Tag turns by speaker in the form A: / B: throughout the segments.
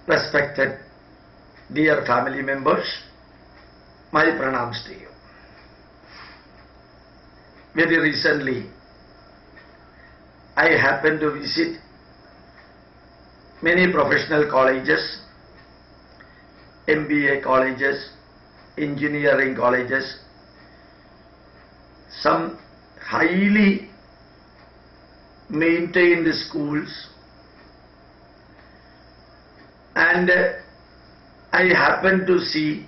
A: Respected dear family members, my pranams to you. Very recently, I happened to visit many professional colleges, MBA colleges, engineering colleges, some highly maintained schools, and I happened to see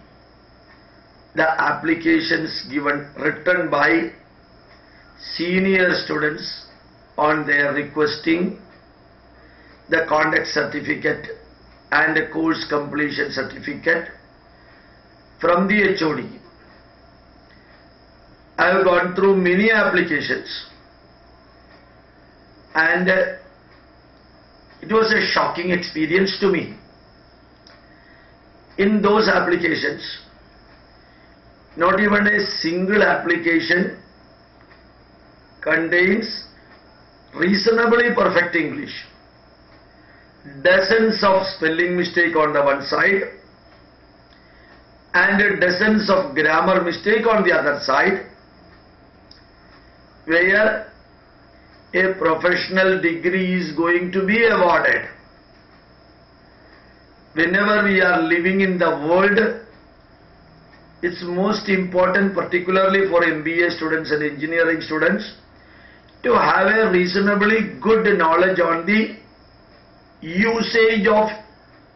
A: the applications written by senior students on their requesting the conduct certificate and a course completion certificate from the HOD. I have gone through many applications, and it was a shocking experience to me. In those applications, not even a single application contains reasonably perfect English. Dozens of spelling mistake on the one side and dozens of grammar mistake on the other side, where a professional degree is going to be awarded. Whenever we are living in the world, it's most important, particularly for MBA students and engineering students, to have a reasonably good knowledge on the usage of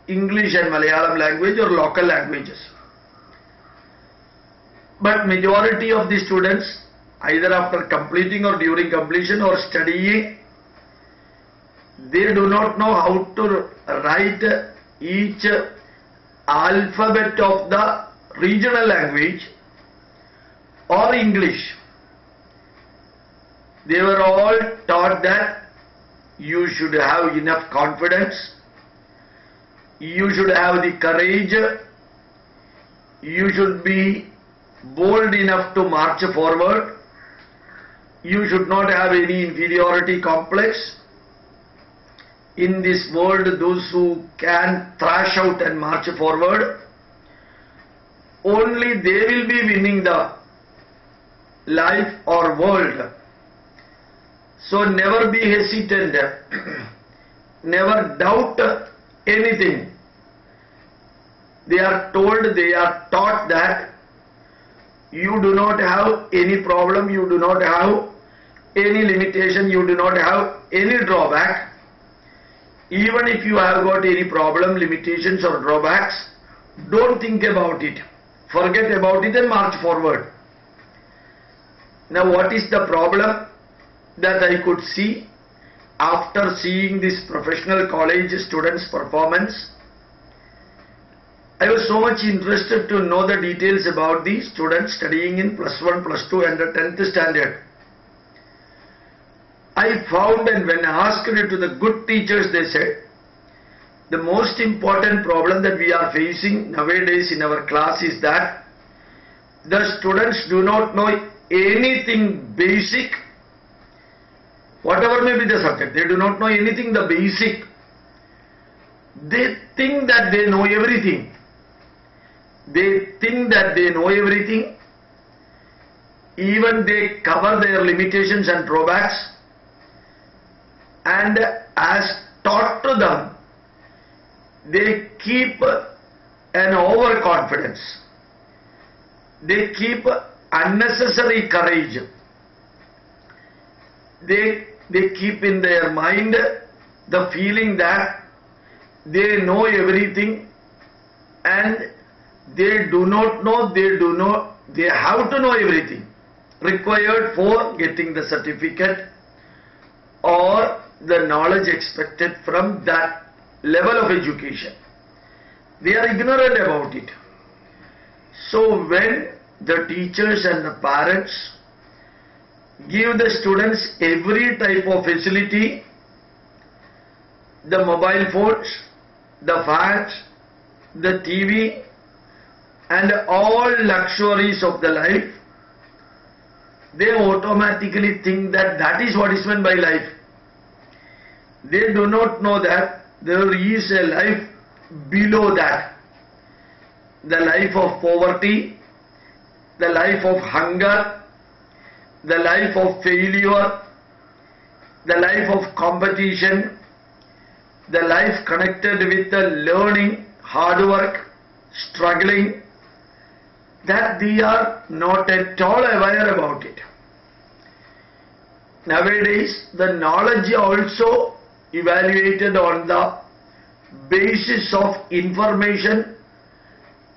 A: English and Malayalam language or local languages. But majority of the students, either after completing or during completion or studying, they do not know how to write each alphabet of the regional language or English. They were all taught that you should have enough confidence, you should have the courage, you should be bold enough to march forward, you should not have any inferiority complex. In this world, those who can thrash out and march forward, only they will be winning the life or world. So never be hesitant, never doubt anything. They are told, they are taught that you do not have any problem, you do not have any limitation, you do not have any drawback. Even if you have got any problem, limitations or drawbacks, don't think about it. Forget about it and march forward. Now what is the problem that I could see after seeing this professional college students' performance? I was so much interested to know the details about the students studying in +1, +2 and the 10th standard. I found, and when asked to the good teachers, they said, the most important problem that we are facing nowadays in our class is that the students do not know anything basic, whatever may be the subject, they do not know anything the basic. They think that they know everything. They think that they know everything. Even they cover their limitations and drawbacks. And as taught to them, they keep an overconfidence. They keep unnecessary courage. They keep in their mind the feeling that they know everything and they do not know, they have to know everything required for getting the certificate or the knowledge expected from that level of education. They are ignorant about it. So when the teachers and the parents give the students every type of facility, the mobile phones, the fans, the TV and all luxuries of the life, they automatically think that that is what is meant by life. They do not know that there is a life below that. The life of poverty, the life of hunger, the life of failure, the life of competition, the life connected with the learning, hard work, struggling, that they are not at all aware about it. Nowadays, the knowledge also evaluated on the basis of information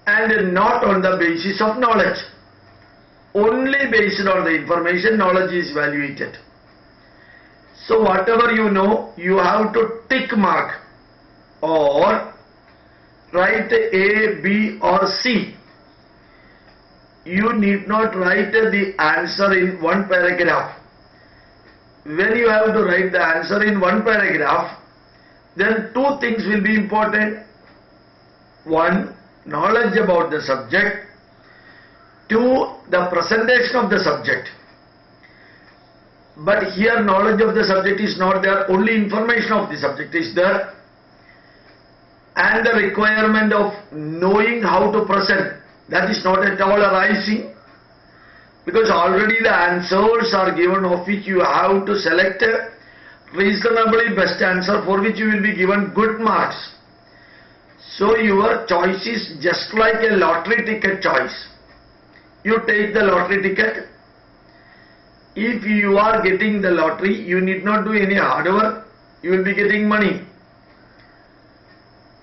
A: and not on the basis of knowledge. Only based on the information, knowledge is evaluated. So whatever you know, you have to tick mark or write A, B or C. You need not write the answer in one paragraph. When you have to write the answer in one paragraph, then two things will be important. One, knowledge about the subject. Two, the presentation of the subject. But here knowledge of the subject is not there, only information of the subject is there. And the requirement of knowing how to present, that is not at all arising. Because already the answers are given of which you have to select a reasonably best answer for which you will be given good marks. So your choice is just like a lottery ticket choice. You take the lottery ticket. If you are getting the lottery, you need not do any hard work. You will be getting money.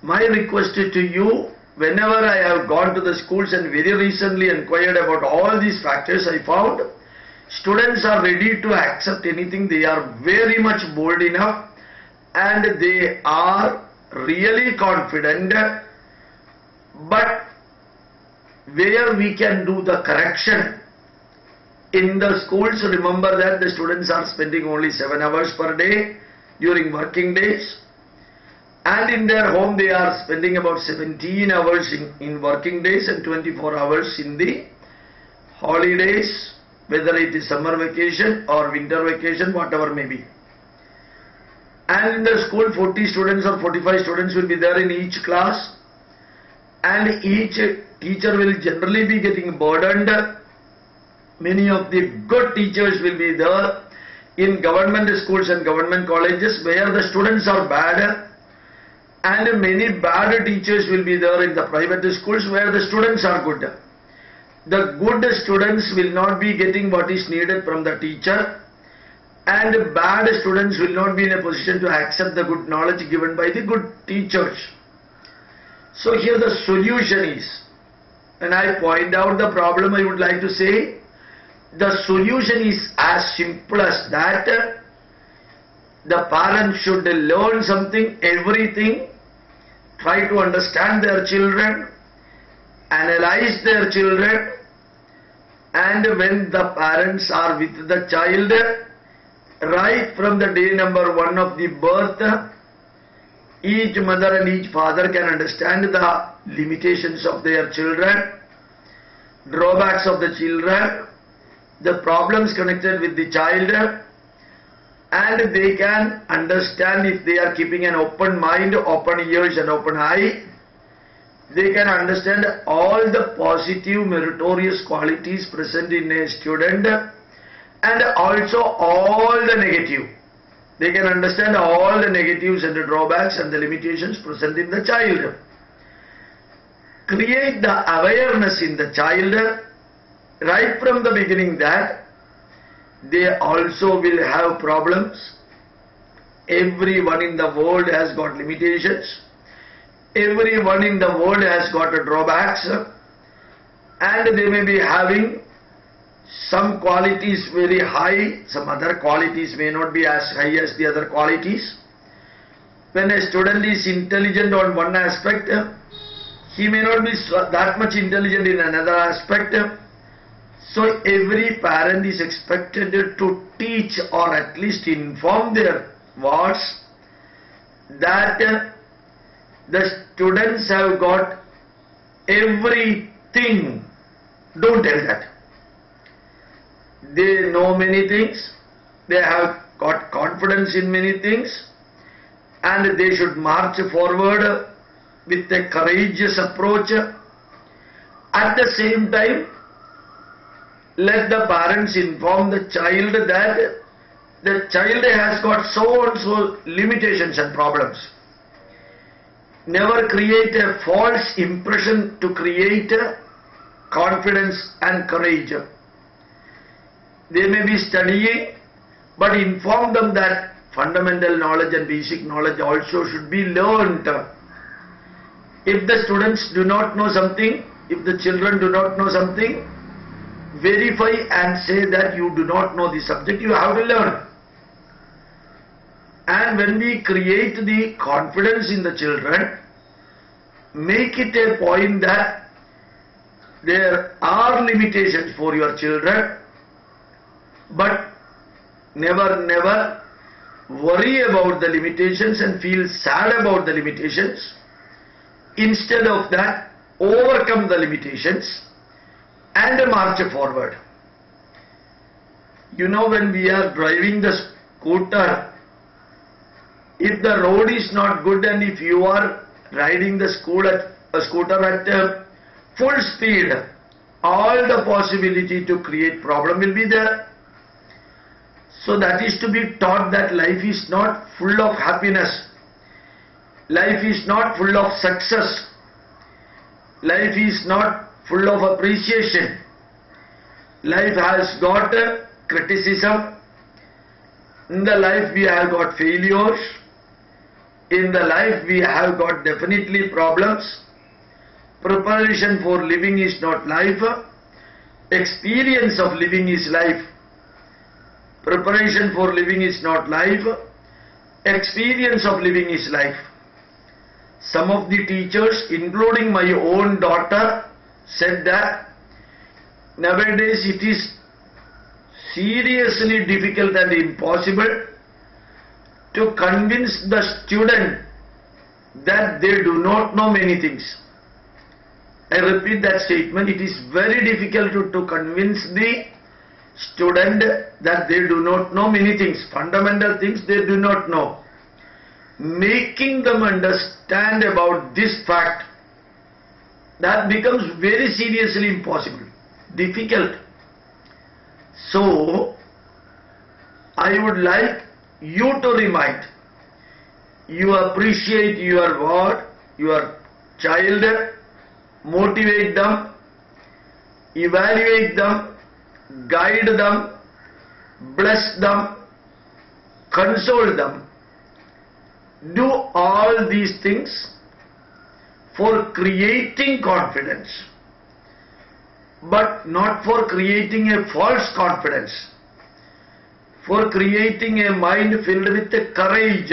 A: My request to you, whenever I have gone to the schools and very recently inquired about all these factors, I found students are ready to accept anything. They are very much bold enough and they are really confident. But where we can do the correction, in the schools, remember that the students are spending only 7 hours per day during working days, and in their home they are spending about 17 hours in working days and 24 hours in the holidays, whether it is summer vacation or winter vacation, whatever may be. And in the school 40 students or 45 students will be there in each class, and each teacher will generally be getting burdened. Many of the good teachers will be there in government schools and government colleges where the students are bad, and many bad teachers will be there in the private schools where the students are good. The good students will not be getting what is needed from the teacher, and bad students will not be in a position to accept the good knowledge given by the good teachers. So here the solution is, when I point out the problem, I would like to say, the solution is as simple as that. The parents should learn something, everything, try to understand their children, analyze their children, and when the parents are with the child, right from the day number 1 of the birth, each mother and each father can understand the limitations of their children, drawbacks of the children, the problems connected with the child, and they can understand, if they are keeping an open mind, open ears and open eye, they can understand all the positive meritorious qualities present in a student and also all the negative. They can understand all the negatives and the drawbacks and the limitations present in the child. Create the awareness in the child right from the beginning that they also will have problems. Everyone in the world has got limitations. Everyone in the world has got drawbacks, and they may be having some qualities very high, some other qualities may not be as high as the other qualities. When a student is intelligent on one aspect, he may not be that much intelligent in another aspect. So every parent is expected to teach or at least inform their wards that the students have got everything. Don't tell that. They know many things, they have got confidence in many things, and they should march forward with a courageous approach. At the same time, let the parents inform the child that the child has got so and so limitations and problems. Never create a false impression to create confidence and courage. They may be studying, but inform them that fundamental knowledge and basic knowledge also should be learnt. If the students do not know something, if the children do not know something, verify and say that you do not know the subject, you have to learn. And when we create the confidence in the children, make it a point that there are limitations for your children, but never worry about the limitations and feel sad about the limitations. Instead of that, overcome the limitations and march forward. You know, when we are driving the scooter, if the road is not good and if you are riding the scooter at full speed, all the possibility to create problem will be there. So that is to be taught that life is not full of happiness. Life is not full of success. Life is not full of appreciation. Life has got criticism. In the life we have got failures. In the life we have got definitely problems. Preparation for living is not life. Experience of living is life. Preparation for living is not life. Experience of living is life. Some of the teachers, including my own daughter, said that nowadays it is seriously difficult and impossible to convince the student that they do not know many things. I repeat that statement. It is very difficult to convince the student that they do not know many things. Fundamental things they do not know. Making them understand about this fact, that becomes very seriously impossible, difficult. So, I would like you to remind, you appreciate your word, your child, motivate them, evaluate them, guide them, bless them, console them. Do all these things for creating confidence, but not for creating a false confidence, for creating a mind filled with courage,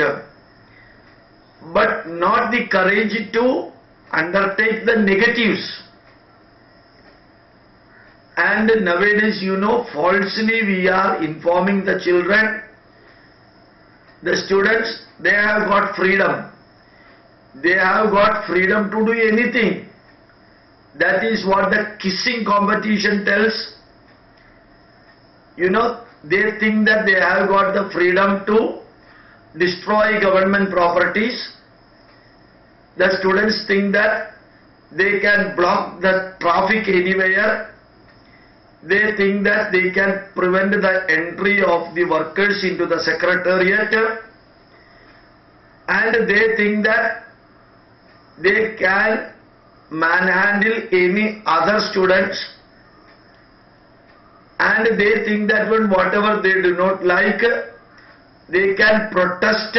A: but not the courage to undertake the negatives. And nowadays, you know, falsely we are informing the children, the students, they have got freedom. They have got freedom to do anything. That is what the kissing competition tells. You know, they think that they have got the freedom to destroy government properties. The students think that they can block the traffic anywhere. They think that they can prevent the entry of the workers into the secretariat. And they think that they can manhandle any other students. And they think that when whatever they do not like, they can protest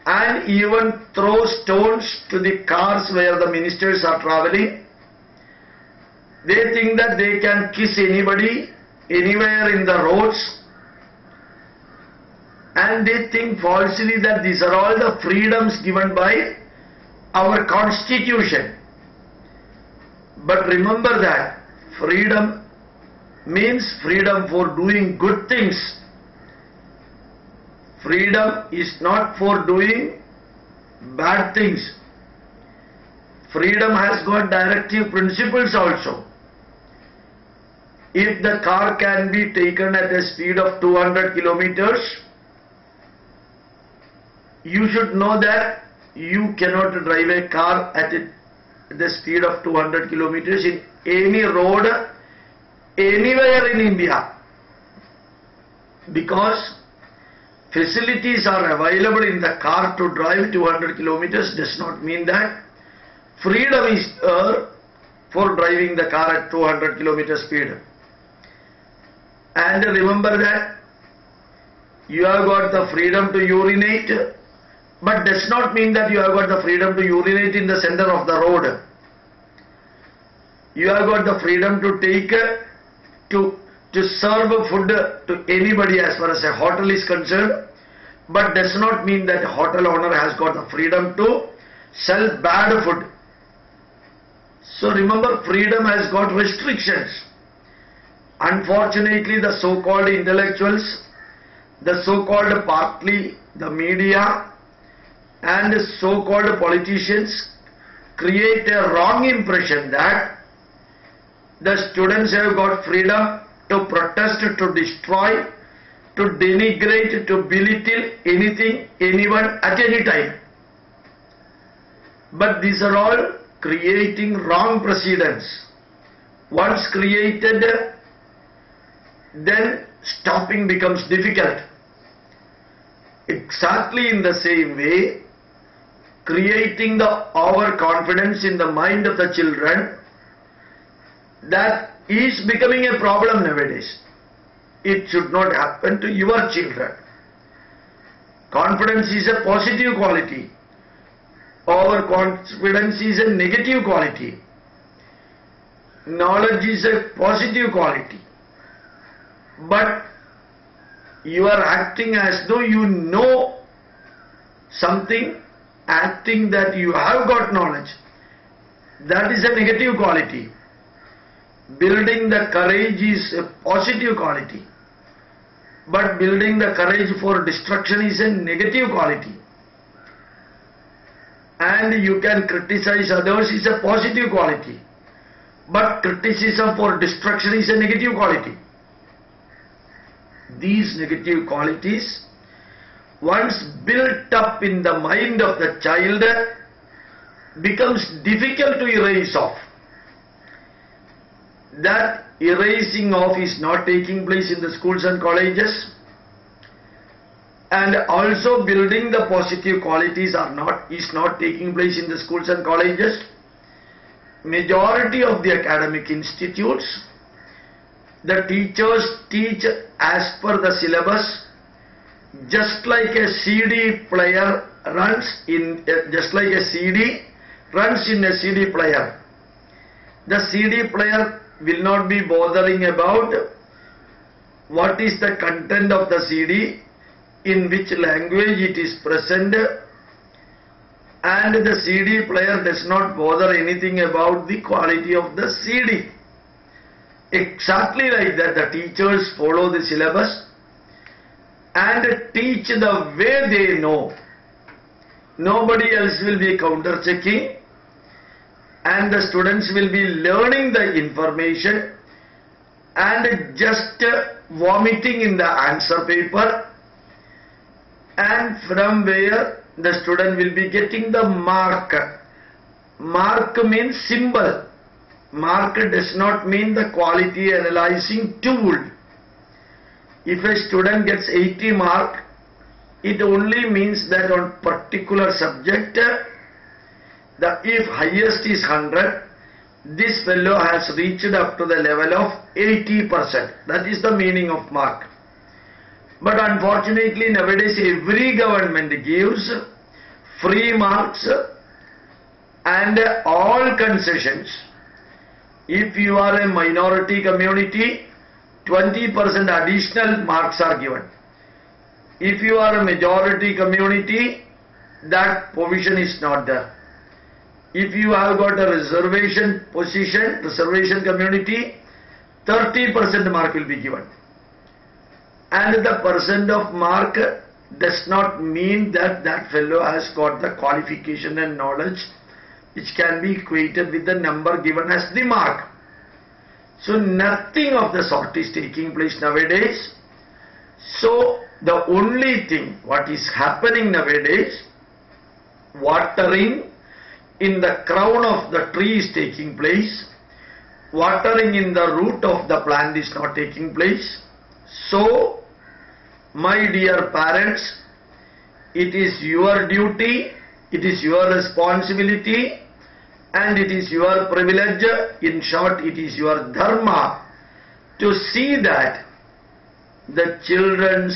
A: and even throw stones to the cars where the ministers are traveling. They think that they can kiss anybody, anywhere in the roads. And they think falsely that these are all the freedoms given by our constitution. But remember that freedom means freedom for doing good things. Freedom is not for doing bad things. Freedom has got directive principles also. If the car can be taken at a speed of 200 kilometers, you should know that you cannot drive a car at the speed of 200 kilometers in any road anywhere in India, because facilities are available in the car to drive 200 kilometers does not mean that freedom is for driving the car at 200 kilometer speed. And remember that you have got the freedom to urinate, but does not mean that you have got the freedom to urinate in the center of the road. You have got the freedom to take to serve food to anybody as far as a hotel is concerned, but does not mean that a hotel owner has got the freedom to sell bad food. So remember, freedom has got restrictions. Unfortunately, the so-called intellectuals, the so-called partly the media and so-called politicians create a wrong impression that the students have got freedom to protest, to destroy, to denigrate, to belittle anything, anyone at any time. But these are all creating wrong precedents. Once created, then stopping becomes difficult. Exactly in the same way, creating the overconfidence in the mind of the children, that is becoming a problem nowadays. It should not happen to your children. Confidence is a positive quality. Overconfidence is a negative quality. Knowledge is a positive quality. But you are acting as though you know something, acting that you have got knowledge. That is a negative quality. Building the courage is a positive quality. But building the courage for destruction is a negative quality. And you can criticize others is a positive quality. But criticism for destruction is a negative quality. These negative qualities, once built up in the mind of the child, becomes difficult to erase off. That erasing off is not taking place in the schools and colleges, and also building the positive qualities is not taking place in the schools and colleges. Majority of the academic institutes, the teachers teach as per the syllabus, just like a CD player runs in, just like a CD runs in a CD player. The CD player will not be bothering about what is the content of the CD, in which language it is present, and the CD player does not bother anything about the quality of the CD. Exactly like that, the teachers follow the syllabus and teach the way they know. Nobody else will be counter-checking, and the students will be learning the information and just vomiting in the answer paper, and from where the student will be getting the mark. Mark means symbol. Mark does not mean the quality analyzing tool. If a student gets 80 mark, it only means that on particular subject, if highest is 100, this fellow has reached up to the level of 80%. That is the meaning of mark. But unfortunately nowadays every government gives free marks and all concessions. If you are a minority community, 20% additional marks are given. If you are a majority community, that provision is not there. If you have got a reservation position, reservation community, 30% mark will be given. And the percent of mark does not mean that that fellow has got the qualification and knowledge which can be equated with the number given as the mark. So nothing of the sort is taking place nowadays. So the only thing what is happening nowadays, watering in the crown of the tree is taking place, watering in the root of the plant is not taking place. So, my dear parents, it is your duty, it is your responsibility, and it is your privilege, in short, it is your dharma, to see that the children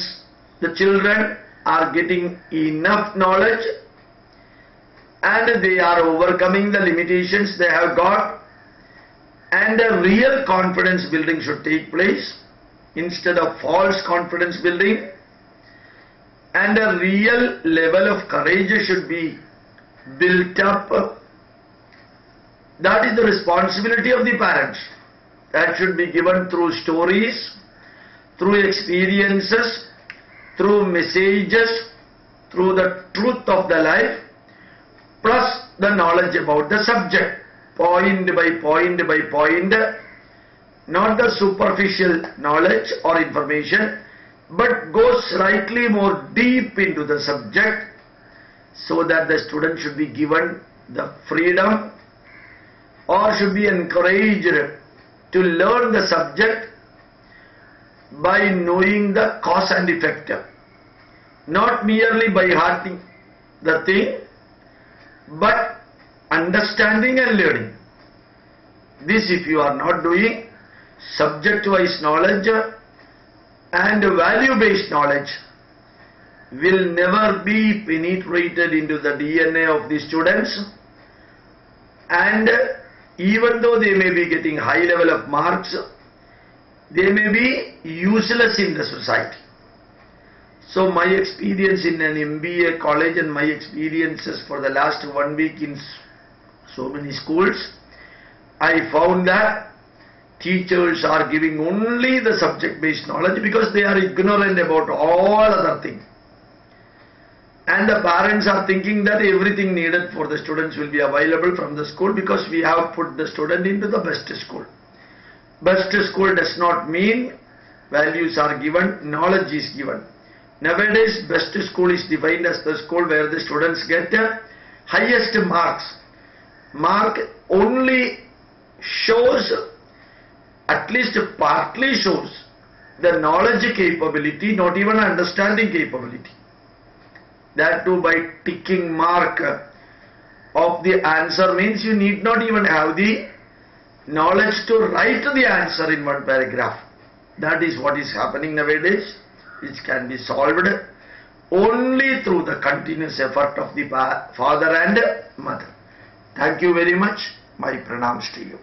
A: are getting enough knowledge and they are overcoming the limitations they have got, and a real confidence building should take place instead of false confidence building, and a real level of courage should be built up. That is the responsibility of the parents. That should be given through stories, through experiences, through messages, through the truth of the life, plus the knowledge about the subject, point by point by point, not the superficial knowledge or information, but go slightly more deep into the subject, so that the student should be given the freedom or should be encouraged to learn the subject by knowing the cause and effect, not merely by hearting the thing, but understanding and learning. This, if you are not doing, subject-wise knowledge and value-based knowledge will never be penetrated into the DNA of the students, and even though they may be getting high level of marks, they may be useless in the society. So my experience in an MBA college and my experiences for the last 1 week in so many schools, I found that teachers are giving only the subject-based knowledge because they are ignorant about all other things. And the parents are thinking that everything needed for the students will be available from the school because we have put the student into the best school. Best school does not mean values are given, knowledge is given. Nowadays, best school is defined as the school where the students get highest marks. Mark only shows, at least partly shows, the knowledge capability, not even understanding capability. That too by ticking mark of the answer means you need not even have the knowledge to write the answer in one paragraph. That is what is happening nowadays, which can be solved only through the continuous effort of the father and mother. Thank you very much. My pranams to you.